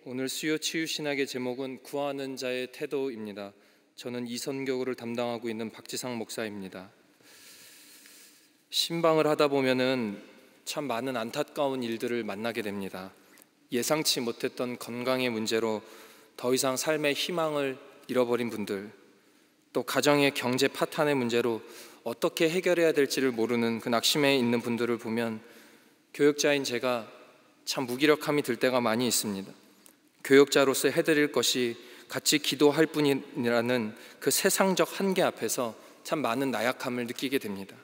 오늘 수요 치유 신학의 제목은 구하는 자의 태도입니다. 저는 이 선교를 담당하고 있는 박지상 목사입니다. 신방을 하다 보면은 참 많은 안타까운 일들을 만나게 됩니다. 예상치 못했던 건강의 문제로 더 이상 삶의 희망을 잃어버린 분들, 또 가정의 경제 파탄의 문제로 어떻게 해결해야 될지를 모르는 그 낙심에 있는 분들을 보면 교역자인 제가 참 무기력함이 들 때가 많이 있습니다. 교역자로서 해드릴 것이 같이 기도할 뿐이라는 그 세상적 한계 앞에서 참 많은 나약함을 느끼게 됩니다.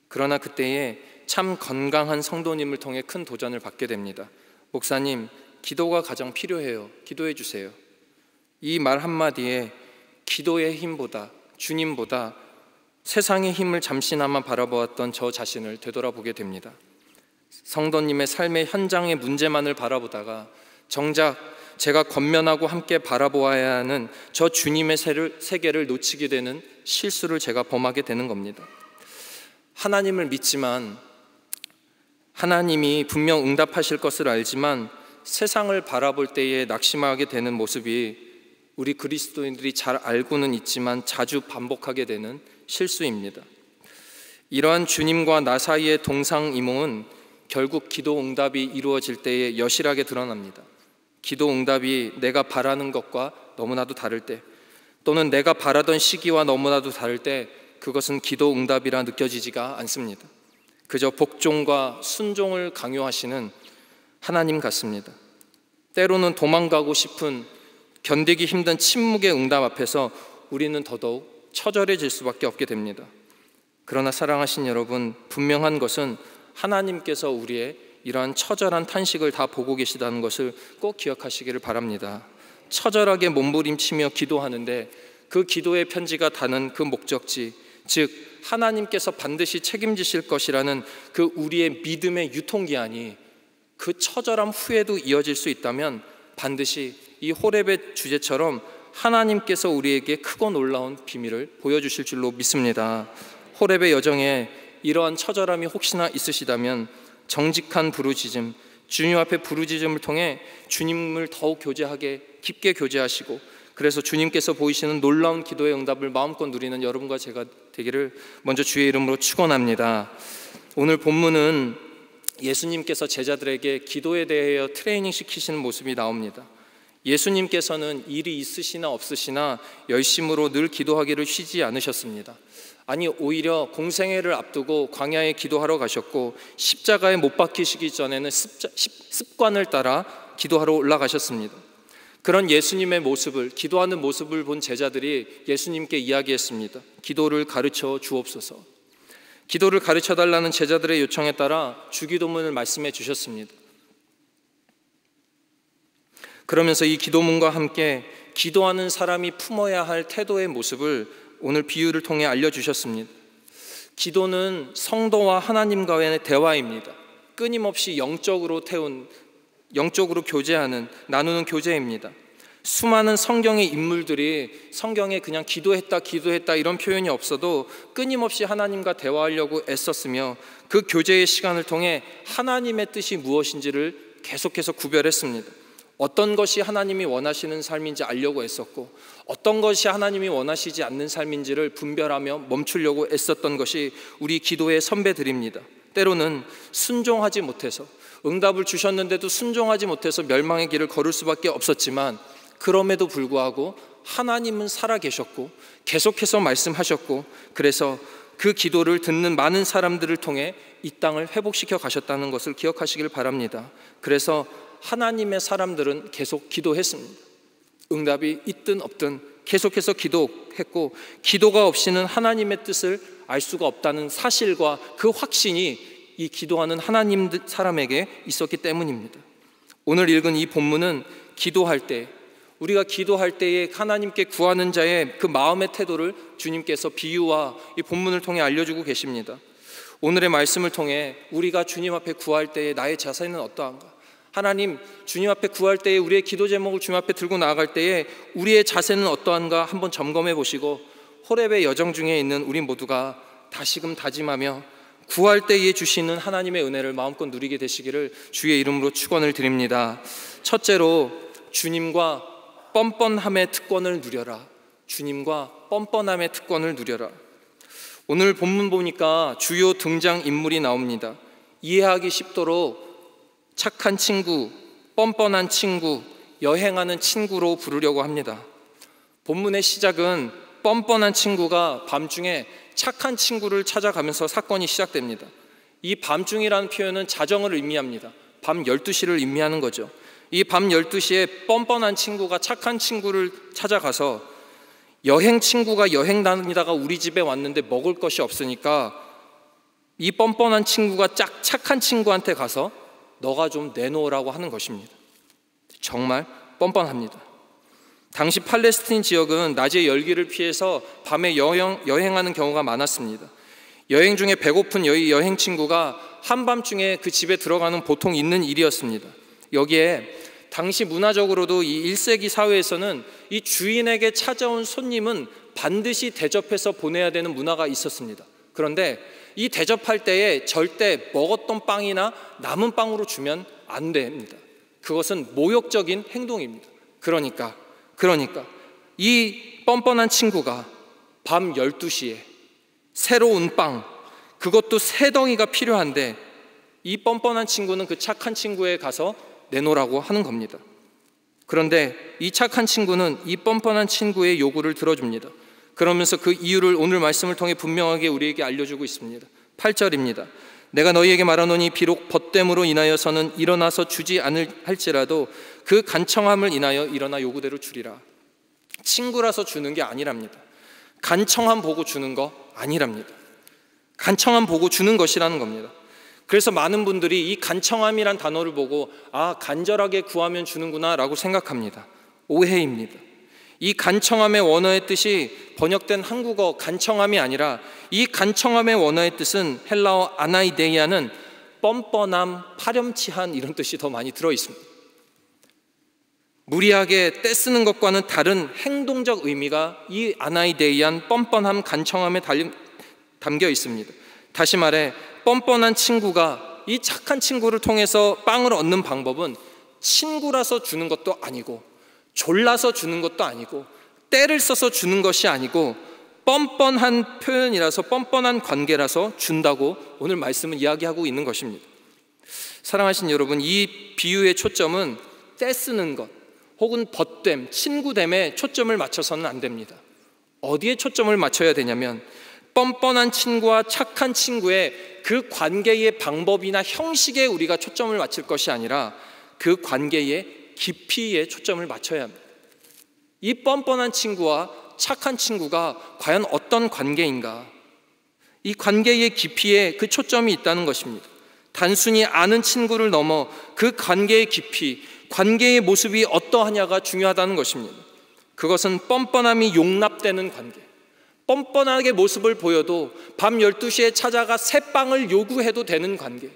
그러나 그때에 참 건강한 성도님을 통해 큰 도전을 받게 됩니다. 목사님, 기도가 가장 필요해요. 기도해 주세요. 이 말 한마디에 기도의 힘보다, 주님보다 세상의 힘을 잠시나마 바라보았던 저 자신을 되돌아보게 됩니다. 성도님의 삶의 현장의 문제만을 바라보다가 정작 제가 권면하고 함께 바라보아야 하는 저 주님의 세계를 놓치게 되는 실수를 제가 범하게 되는 겁니다. 하나님을 믿지만, 하나님이 분명 응답하실 것을 알지만 세상을 바라볼 때에 낙심하게 되는 모습이 우리 그리스도인들이 잘 알고는 있지만 자주 반복하게 되는 실수입니다. 이러한 주님과 나 사이의 동상이몽은 결국 기도 응답이 이루어질 때에 여실하게 드러납니다. 기도 응답이 내가 바라는 것과 너무나도 다를 때, 또는 내가 바라던 시기와 너무나도 다를 때 그것은 기도 응답이라 느껴지지가 않습니다. 그저 복종과 순종을 강요하시는 하나님 같습니다. 때로는 도망가고 싶은, 견디기 힘든 침묵의 응답 앞에서 우리는 더더욱 처절해질 수밖에 없게 됩니다. 그러나 사랑하신 여러분, 분명한 것은 하나님께서 우리의 이러한 처절한 탄식을 다 보고 계시다는 것을 꼭 기억하시기를 바랍니다. 처절하게 몸부림치며 기도하는데 그 기도의 편지가 닿는 그 목적지, 즉 하나님께서 반드시 책임지실 것이라는 그 우리의 믿음의 유통기한이 그 처절함 후에도 이어질 수 있다면 반드시 이 호렙의 주제처럼 하나님께서 우리에게 크고 놀라운 비밀을 보여주실 줄로 믿습니다. 호렙의 여정에 이러한 처절함이 혹시나 있으시다면 정직한 부르짖음, 주님 앞에 부르짖음을 통해 주님을 더욱 깊게 교제하시고, 그래서 주님께서 보이시는 놀라운 기도의 응답을 마음껏 누리는 여러분과 제가 되기를 먼저 주의 이름으로 축원합니다. 오늘 본문은 예수님께서 제자들에게 기도에 대하여 트레이닝 시키시는 모습이 나옵니다. 예수님께서는 일이 있으시나 없으시나 열심으로 늘 기도하기를 쉬지 않으셨습니다. 아니, 오히려 공생애를 앞두고 광야에 기도하러 가셨고, 십자가에 못 박히시기 전에는 습관을 따라 기도하러 올라가셨습니다. 그런 예수님의 모습을, 기도하는 모습을 본 제자들이 예수님께 이야기했습니다. 기도를 가르쳐 주옵소서. 기도를 가르쳐 달라는 제자들의 요청에 따라 주기도문을 말씀해 주셨습니다. 그러면서 이 기도문과 함께 기도하는 사람이 품어야 할 태도의 모습을 오늘 비유를 통해 알려주셨습니다. 기도는 성도와 하나님과의 대화입니다. 끊임없이 영적으로 교제하는, 나누는 교제입니다. 수많은 성경의 인물들이 성경에 그냥 기도했다 이런 표현이 없어도 끊임없이 하나님과 대화하려고 애썼으며 그 교제의 시간을 통해 하나님의 뜻이 무엇인지를 계속해서 구별했습니다. 어떤 것이 하나님이 원하시는 삶인지 알려고 애썼고, 어떤 것이 하나님이 원하시지 않는 삶인지를 분별하며 멈추려고 애썼던 것이 우리 기도의 선배들입니다. 때로는 순종하지 못해서, 응답을 주셨는데도 순종하지 못해서 멸망의 길을 걸을 수밖에 없었지만, 그럼에도 불구하고 하나님은 살아계셨고 계속해서 말씀하셨고, 그래서 그 기도를 듣는 많은 사람들을 통해 이 땅을 회복시켜 가셨다는 것을 기억하시길 바랍니다. 그래서 하나님의 사람들은 계속 기도했습니다. 응답이 있든 없든 계속해서 기도했고, 기도가 없이는 하나님의 뜻을 알 수가 없다는 사실과 그 확신이 이 기도하는 하나님 사람에게 있었기 때문입니다. 오늘 읽은 이 본문은 우리가 기도할 때에 하나님께 구하는 자의 그 마음의 태도를 주님께서 비유와 이 본문을 통해 알려주고 계십니다. 오늘의 말씀을 통해 우리가 주님 앞에 구할 때에 나의 자세는 어떠한가? 하나님, 주님 앞에 구할 때에 우리의 기도 제목을 주님 앞에 들고 나아갈 때에 우리의 자세는 어떠한가 한번 점검해 보시고, 호렙의 여정 중에 있는 우리 모두가 다시금 다짐하며 구할 때에 주시는 하나님의 은혜를 마음껏 누리게 되시기를 주의 이름으로 축원을 드립니다. 첫째로, 주님과 뻔뻔함의 특권을 누려라. 주님과 뻔뻔함의 특권을 누려라. 오늘 본문 보니까 주요 등장인물이 나옵니다. 이해하기 쉽도록 착한 친구, 뻔뻔한 친구, 여행하는 친구로 부르려고 합니다. 본문의 시작은 뻔뻔한 친구가 밤중에 착한 친구를 찾아가면서 사건이 시작됩니다. 이 밤중이라는 표현은 자정을 의미합니다. 밤 12시를 의미하는 거죠. 이 밤 12시에 뻔뻔한 친구가 착한 친구를 찾아가서 여행 친구가 여행 다니다가 우리 집에 왔는데 먹을 것이 없으니까 이 뻔뻔한 친구가 착한 친구한테 가서 너가 좀 내놓으라고 하는 것입니다. 정말 뻔뻔합니다. 당시 팔레스틴 지역은 낮에 열기를 피해서 밤에 여행하는 경우가 많았습니다. 여행 중에 배고픈 여행 친구가 한밤중에 그 집에 들어가는 보통 있는 일이었습니다. 여기에 당시 문화적으로도 이 1세기 사회에서는 이 주인에게 찾아온 손님은 반드시 대접해서 보내야 되는 문화가 있었습니다. 그런데 이 대접할 때에 절대 먹었던 빵이나 남은 빵으로 주면 안 됩니다. 그것은 모욕적인 행동입니다. 그러니까 이 뻔뻔한 친구가 밤 12시에 새로운 빵, 그것도 3덩이가 필요한데 이 뻔뻔한 친구는 그 착한 친구에 가서 내놓으라고 하는 겁니다. 그런데 이 착한 친구는 이 뻔뻔한 친구의 요구를 들어줍니다. 그러면서 그 이유를 오늘 말씀을 통해 분명하게 우리에게 알려주고 있습니다. 8절입니다. 내가 너희에게 말하노니 비록 벗됨으로 인하여서는 일어나서 주지 할지라도 그 간청함을 인하여 일어나 요구대로 주리라. 친구라서 주는 게 아니랍니다. 간청함 보고 주는 거 아니랍니다. 간청함 보고 주는 것이라는 겁니다. 그래서 많은 분들이 이 간청함이란 단어를 보고 간절하게 구하면 주는구나 라고 생각합니다. 오해입니다. 이 간청함의 원어의 뜻이 번역된 한국어 간청함이 아니라 이 간청함의 원어의 뜻은 헬라어 아나이데이아는 뻔뻔함, 파렴치한 이런 뜻이 더 많이 들어있습니다. 무리하게 떼쓰는 것과는 다른 행동적 의미가 이 아나이데이안 뻔뻔함, 간청함에 담겨 있습니다. 다시 말해 뻔뻔한 친구가 이 착한 친구를 통해서 빵을 얻는 방법은 친구라서 주는 것도 아니고 졸라서 주는 것도 아니고 때를 써서 주는 것이 아니고 뻔뻔한 표현이라서 뻔뻔한 관계라서 준다고 오늘 말씀은 이야기하고 있는 것입니다. 사랑하신 여러분, 이 비유의 초점은 떼쓰는 것 혹은 벗됨, 친구됨에 초점을 맞춰서는 안 됩니다. 어디에 초점을 맞춰야 되냐면 뻔뻔한 친구와 착한 친구의 그 관계의 방법이나 형식에 우리가 초점을 맞출 것이 아니라 그 관계의 깊이에 초점을 맞춰야 합니다. 이 뻔뻔한 친구와 착한 친구가 과연 어떤 관계인가? 이 관계의 깊이에 그 초점이 있다는 것입니다. 단순히 아는 친구를 넘어 그 관계의 깊이, 관계의 모습이 어떠하냐가 중요하다는 것입니다. 그것은 뻔뻔함이 용납되는 관계, 뻔뻔하게 모습을 보여도 밤 12시에 찾아가 새 빵을 요구해도 되는 관계,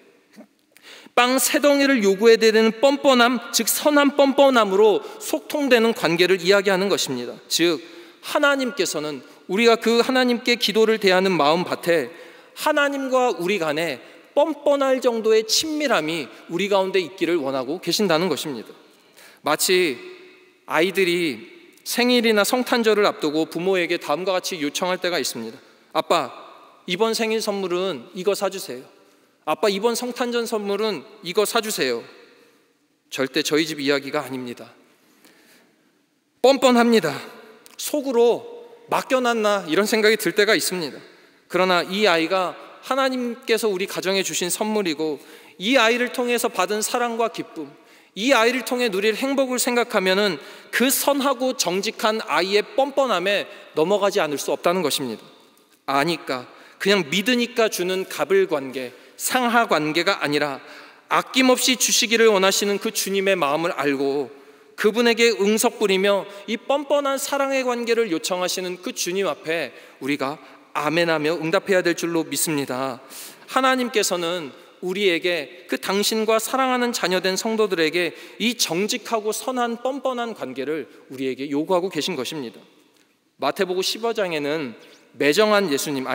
빵 3덩이를 요구해야 되는 뻔뻔함, 즉 선한 뻔뻔함으로 소통되는 관계를 이야기하는 것입니다. 즉 하나님께서는 우리가 그 하나님께 기도를 대하는 마음밭에 하나님과 우리 간에 뻔뻔할 정도의 친밀함이 우리 가운데 있기를 원하고 계신다는 것입니다. 마치 아이들이 생일이나 성탄절을 앞두고 부모에게 다음과 같이 요청할 때가 있습니다. 아빠, 이번 생일 선물은 이거 사주세요. 아빠, 이번 성탄절 선물은 이거 사주세요. 절대 저희 집 이야기가 아닙니다. 뻔뻔합니다. 속으로 맡겨놨나 이런 생각이 들 때가 있습니다. 그러나 이 아이가 하나님께서 우리 가정에 주신 선물이고 이 아이를 통해서 받은 사랑과 기쁨, 이 아이를 통해 누릴 행복을 생각하면은 그 선하고 정직한 아이의 뻔뻔함에 넘어가지 않을 수 없다는 것입니다. 아니까, 그냥 믿으니까 주는 갑을 관계, 상하 관계가 아니라 아낌없이 주시기를 원하시는 그 주님의 마음을 알고 그분에게 응석 부리며 이 뻔뻔한 사랑의 관계를 요청하시는 그 주님 앞에 우리가 아멘하며 응답해야 될 줄로 믿습니다. 하나님께서는 우리에게 그 당신과 사랑하는 자녀된 성도들에게 이 정직하고 선한 뻔뻔한 관계를 우리에게 요구하고 계신 것입니다. 마태복음 15장에는 매정한 예수님,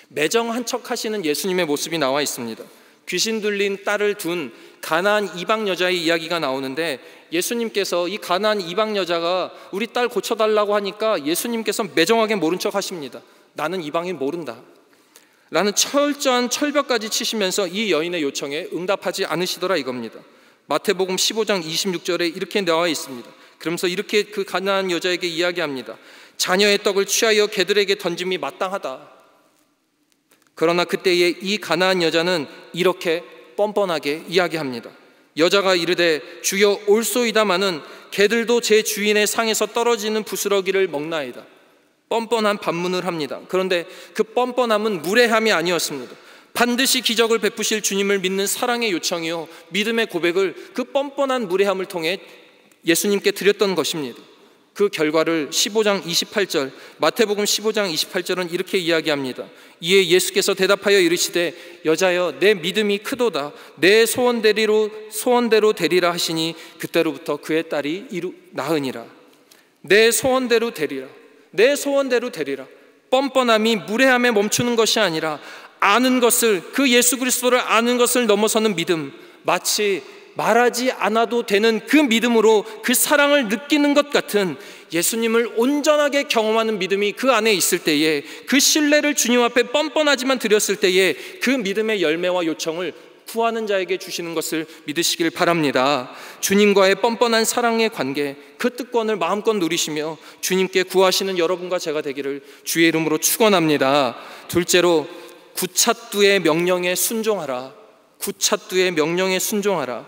매정한 척 하시는 예수님의 모습이 나와 있습니다. 귀신 들린 딸을 둔 가나안 이방 여자의 이야기가 나오는데 예수님께서 이 가나안 이방 여자가 우리 딸 고쳐달라고 하니까 예수님께서 매정하게 모른 척 하십니다. 나는 이방인 모른다 라는 철저한 철벽까지 치시면서 이 여인의 요청에 응답하지 않으시더라 이겁니다. 마태복음 15장 26절에 이렇게 나와 있습니다. 그러면서 이렇게 그 가나안 여자에게 이야기합니다. 자녀의 떡을 취하여 개들에게 던짐이 마땅하다. 그러나 그때에 이 가나안 여자는 이렇게 뻔뻔하게 이야기합니다. 여자가 이르되 주여 올소이다마는 개들도 제 주인의 상에서 떨어지는 부스러기를 먹나이다. 뻔뻔한 반문을 합니다. 그런데 그 뻔뻔함은 무례함이 아니었습니다. 반드시 기적을 베푸실 주님을 믿는 사랑의 요청이요 믿음의 고백을 그 뻔뻔한 무례함을 통해 예수님께 드렸던 것입니다. 그 결과를 15장 28절 마태복음 15장 28절은 이렇게 이야기합니다. 이에 예수께서 대답하여 이르시되 여자여 내 믿음이 크도다. 내 소원대로 되리라 하시니 그때로부터 그의 딸이 나으니라. 내 소원대로 되리라. 내 소원대로 되리라. 뻔뻔함이 무례함에 멈추는 것이 아니라 아는 것을, 그 예수 그리스도를 아는 것을 넘어서는 믿음, 마치 말하지 않아도 되는 그 믿음으로 그 사랑을 느끼는 것 같은 예수님을 온전하게 경험하는 믿음이 그 안에 있을 때에, 그 신뢰를 주님 앞에 뻔뻔하지만 드렸을 때에 그 믿음의 열매와 요청을 구하는 자에게 주시는 것을 믿으시길 바랍니다. 주님과의 뻔뻔한 사랑의 관계, 그 특권을 마음껏 누리시며 주님께 구하시는 여러분과 제가 되기를 주의 이름으로 축원합니다. 둘째로 구차뚜의 명령에 순종하라. 구차뚜의 명령에 순종하라.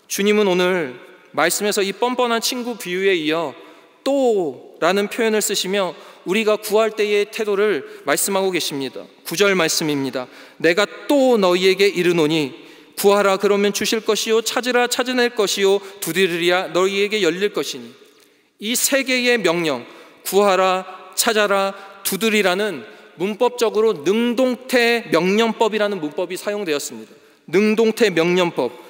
주님은 오늘 말씀에서 이 뻔뻔한 친구 비유에 이어 또라는 표현을 쓰시며 우리가 구할 때의 태도를 말씀하고 계십니다. 9절 말씀입니다. 내가 또 너희에게 이르노니 구하라 그러면 주실 것이요 찾으라 찾아낼 것이요 두드리랴 너희에게 열릴 것이니. 이 세 개의 명령, 구하라 구하라 두드리라는 문법적으로 능동태 명령법이라는 문법이 사용되었습니다. 능동태 명령법.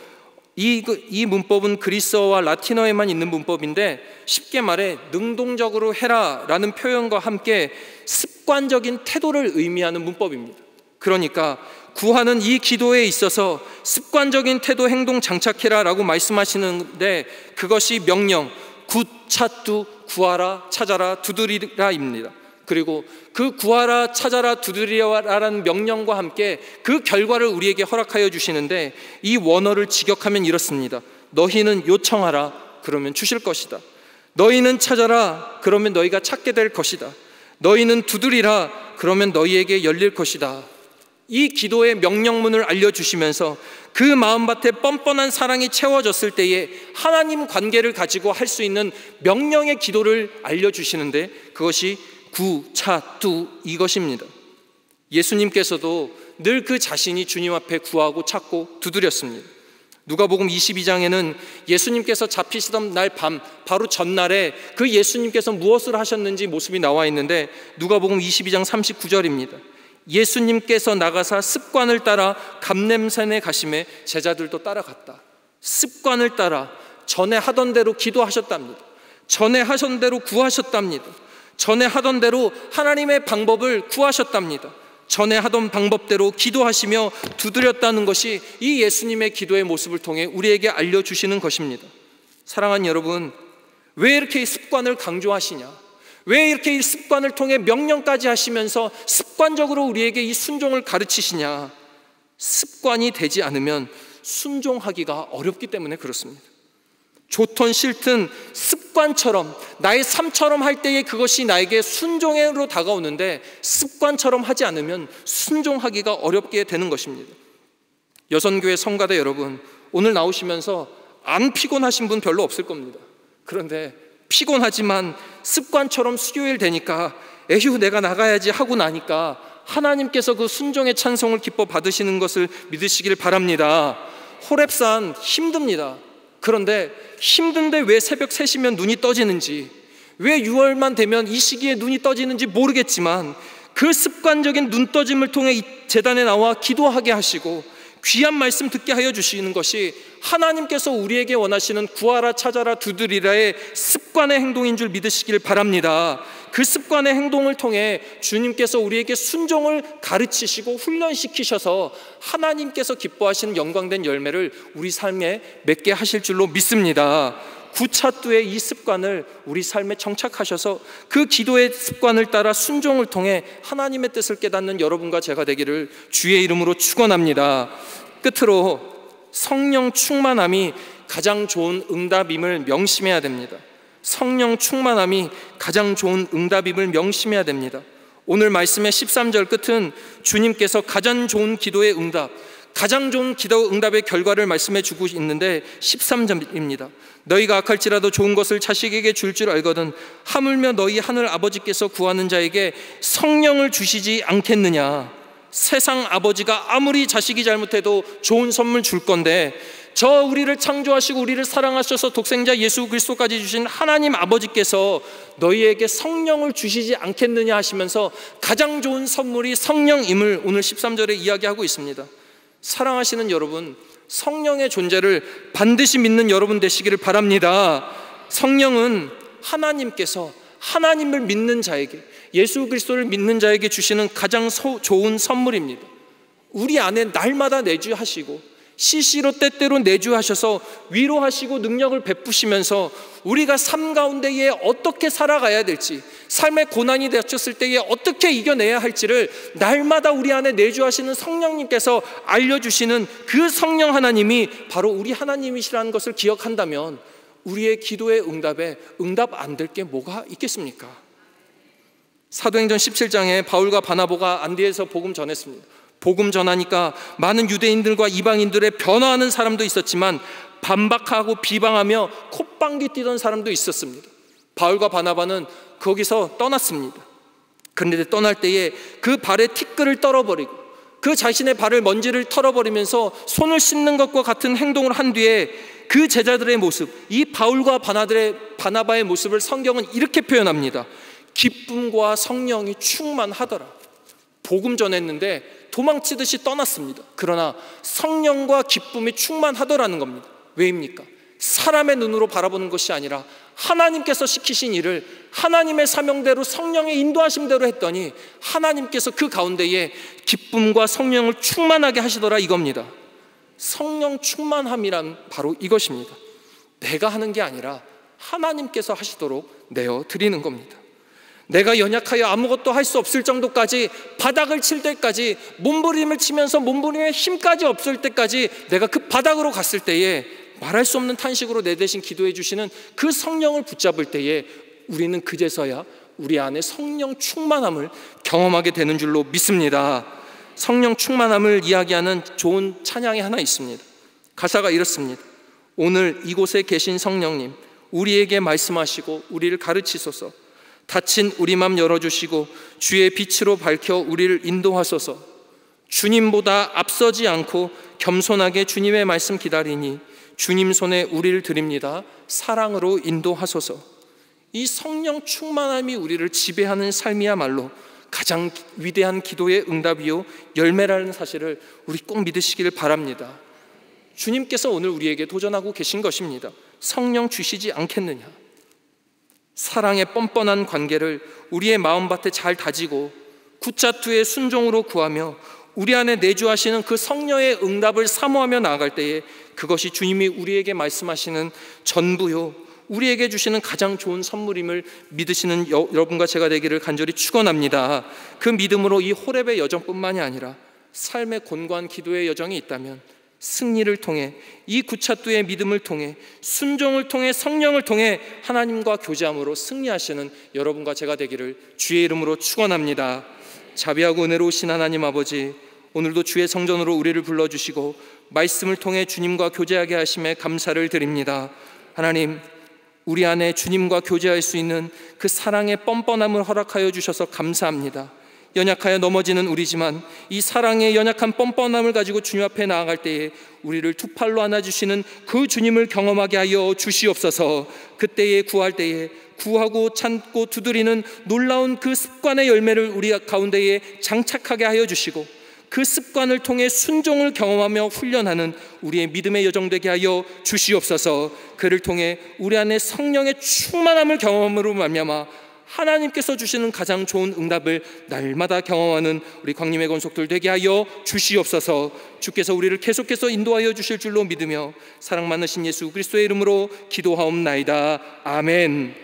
이 문법은 그리스어와 라틴어에만 있는 문법인데 쉽게 말해 능동적으로 해라 라는 표현과 함께 습관적인 태도를 의미하는 문법입니다. 그러니까 구하는 이 기도에 있어서 습관적인 태도 행동 장착해라 라고 말씀하시는데 그것이 명령, 구차뚜 구하라 찾아라 두드리라입니다. 그리고 그 구하라 찾아라 두드리라라는 명령과 함께 그 결과를 우리에게 허락하여 주시는데 이 원어를 직역하면 이렇습니다. 너희는 요청하라 그러면 주실 것이다. 너희는 찾아라 그러면 너희가 찾게 될 것이다. 너희는 두드리라 그러면 너희에게 열릴 것이다. 이 기도의 명령문을 알려주시면서 그 마음밭에 뻔뻔한 사랑이 채워졌을 때에 하나님 관계를 가지고 할 수 있는 명령의 기도를 알려주시는데 그것이 구차뚜 이것입니다. 예수님께서도 늘 그 자신이 주님 앞에 구하고 찾고 두드렸습니다. 누가복음 22장에는 예수님께서 잡히시던 날 밤 바로 전날에 그 예수님께서 무엇을 하셨는지 모습이 나와 있는데 누가복음 22장 39절입니다. 예수님께서 나가사 습관을 따라 감냄산에 가심에 제자들도 따라갔다. 습관을 따라 전에 하던 대로 기도하셨답니다. 전에 하던 대로 구하셨답니다. 전에 하던 대로 하나님의 방법을 구하셨답니다. 전에 하던 방법대로 기도하시며 두드렸다는 것이 이 예수님의 기도의 모습을 통해 우리에게 알려주시는 것입니다. 사랑하는 여러분, 왜 이렇게 이 습관을 강조하시냐? 왜 이렇게 이 습관을 통해 명령까지 하시면서 습관적으로 우리에게 이 순종을 가르치시냐? 습관이 되지 않으면 순종하기가 어렵기 때문에 그렇습니다. 좋든 싫든 습관처럼 나의 삶처럼 할 때에 그것이 나에게 순종으로 다가오는데 습관처럼 하지 않으면 순종하기가 어렵게 되는 것입니다. 여선교회 성가대 여러분, 오늘 나오시면서 안 피곤하신 분 별로 없을 겁니다. 그런데 피곤하지만 습관처럼 수요일 되니까 에휴 내가 나가야지 하고 나니까 하나님께서 그 순종의 찬송을 기뻐 받으시는 것을 믿으시길 바랍니다. 호렙산 힘듭니다. 그런데 힘든데 왜 새벽 3시면 눈이 떠지는지, 왜 6월만 되면 이 시기에 눈이 떠지는지 모르겠지만 그 습관적인 눈 떠짐을 통해 이 제단에 나와 기도하게 하시고 귀한 말씀 듣게 하여 주시는 것이 하나님께서 우리에게 원하시는 구하라 찾아라 두드리라의 습관의 행동인 줄 믿으시길 바랍니다. 그 습관의 행동을 통해 주님께서 우리에게 순종을 가르치시고 훈련시키셔서 하나님께서 기뻐하시는 영광된 열매를 우리 삶에 맺게 하실 줄로 믿습니다. 구차투의 이 습관을 우리 삶에 정착하셔서 그 기도의 습관을 따라 순종을 통해 하나님의 뜻을 깨닫는 여러분과 제가 되기를 주의 이름으로 축원합니다. 끝으로 성령 충만함이 가장 좋은 응답임을 명심해야 됩니다. 성령 충만함이 가장 좋은 응답임을 명심해야 됩니다. 오늘 말씀의 13절 끝은 주님께서 가장 좋은 기도의 응답, 가장 좋은 기도 응답의 결과를 말씀해 주고 있는데 13절입니다. 너희가 악할지라도 좋은 것을 자식에게 줄 줄 알거든 하물며 너희 하늘 아버지께서 구하는 자에게 성령을 주시지 않겠느냐. 세상 아버지가 아무리 자식이 잘못해도 좋은 선물 줄 건데 저 우리를 창조하시고 우리를 사랑하셔서 독생자 예수 그리스도까지 주신 하나님 아버지께서 너희에게 성령을 주시지 않겠느냐 하시면서 가장 좋은 선물이 성령임을 오늘 13절에 이야기하고 있습니다. 사랑하시는 여러분, 성령의 존재를 반드시 믿는 여러분 되시기를 바랍니다. 성령은 하나님께서 하나님을 믿는 자에게, 예수 그리스도를 믿는 자에게 주시는 가장 좋은 선물입니다. 우리 안에 날마다 내주하시고 시시로 때때로 내주하셔서 위로하시고 능력을 베푸시면서 우리가 삶 가운데에 어떻게 살아가야 될지, 삶의 고난이 닥쳤을 때에 어떻게 이겨내야 할지를 날마다 우리 안에 내주하시는 성령님께서 알려주시는 그 성령 하나님이 바로 우리 하나님이시라는 것을 기억한다면 우리의 기도의 응답에 응답 안 될 게 뭐가 있겠습니까? 사도행전 17장에 바울과 바나바가 안디에서 복음 전했습니다. 복음 전하니까 많은 유대인들과 이방인들의 변화하는 사람도 있었지만 반박하고 비방하며 콧방귀 뛰던 사람도 있었습니다. 바울과 바나바는 거기서 떠났습니다. 그런데 떠날 때에 그 발에 티끌을 떨어버리고 그 자신의 발을 먼지를 털어버리면서 손을 씻는 것과 같은 행동을 한 뒤에 그 제자들의 모습, 이 바울과 바나바의 모습을 성경은 이렇게 표현합니다. 기쁨과 성령이 충만하더라. 복음 전했는데 도망치듯이 떠났습니다. 그러나 성령과 기쁨이 충만하더라는 겁니다. 왜입니까? 사람의 눈으로 바라보는 것이 아니라 하나님께서 시키신 일을 하나님의 사명대로 성령의 인도하심대로 했더니 하나님께서 그 가운데에 기쁨과 성령을 충만하게 하시더라 이겁니다. 성령 충만함이란 바로 이것입니다. 내가 하는 게 아니라 하나님께서 하시도록 내어드리는 겁니다. 내가 연약하여 아무것도 할 수 없을 정도까지 바닥을 칠 때까지 몸부림을 치면서 몸부림에 힘까지 없을 때까지 내가 그 바닥으로 갔을 때에 말할 수 없는 탄식으로 내 대신 기도해 주시는 그 성령을 붙잡을 때에 우리는 그제서야 우리 안에 성령 충만함을 경험하게 되는 줄로 믿습니다. 성령 충만함을 이야기하는 좋은 찬양이 하나 있습니다. 가사가 이렇습니다. 오늘 이곳에 계신 성령님, 우리에게 말씀하시고 우리를 가르치소서. 닫힌 우리 맘 열어주시고 주의 빛으로 밝혀 우리를 인도하소서. 주님보다 앞서지 않고 겸손하게 주님의 말씀 기다리니 주님 손에 우리를 드립니다. 사랑으로 인도하소서. 이 성령 충만함이 우리를 지배하는 삶이야말로 가장 위대한 기도의 응답이요 열매라는 사실을 우리 꼭 믿으시기를 바랍니다. 주님께서 오늘 우리에게 도전하고 계신 것입니다. 성령 주시지 않겠느냐. 사랑의 뻔뻔한 관계를 우리의 마음밭에 잘 다지고 구차투의 순종으로 구하며 우리 안에 내주하시는 그 성령의 응답을 사모하며 나아갈 때에 그것이 주님이 우리에게 말씀하시는 전부요 우리에게 주시는 가장 좋은 선물임을 믿으시는 여러분과 제가 되기를 간절히 축원합니다. 그 믿음으로 이 호렙의 여정뿐만이 아니라 삶의 곤고한 기도의 여정이 있다면 승리를 통해 이 구차투의 믿음을 통해 순종을 통해 성령을 통해 하나님과 교제함으로 승리하시는 여러분과 제가 되기를 주의 이름으로 축원합니다. 자비하고 은혜로우신 하나님 아버지, 오늘도 주의 성전으로 우리를 불러주시고 말씀을 통해 주님과 교제하게 하심에 감사를 드립니다. 하나님, 우리 안에 주님과 교제할 수 있는 그 사랑의 뻔뻔함을 허락하여 주셔서 감사합니다. 연약하여 넘어지는 우리지만 이 사랑의 연약한 뻔뻔함을 가지고 주님 앞에 나아갈 때에 우리를 두 팔로 안아주시는 그 주님을 경험하게 하여 주시옵소서. 그때에 구할 때에 구하고 참고 두드리는 놀라운 그 습관의 열매를 우리 가운데에 장착하게 하여 주시고 그 습관을 통해 순종을 경험하며 훈련하는 우리의 믿음의 여정 되게 하여 주시옵소서. 그를 통해 우리 안에 성령의 충만함을 경험으로 말미암아 하나님께서 주시는 가장 좋은 응답을 날마다 경험하는 우리 광림의 권속들 되게 하여 주시옵소서. 주께서 우리를 계속해서 인도하여 주실 줄로 믿으며 사랑 많으신 예수 그리스도의 이름으로 기도하옵나이다. 아멘.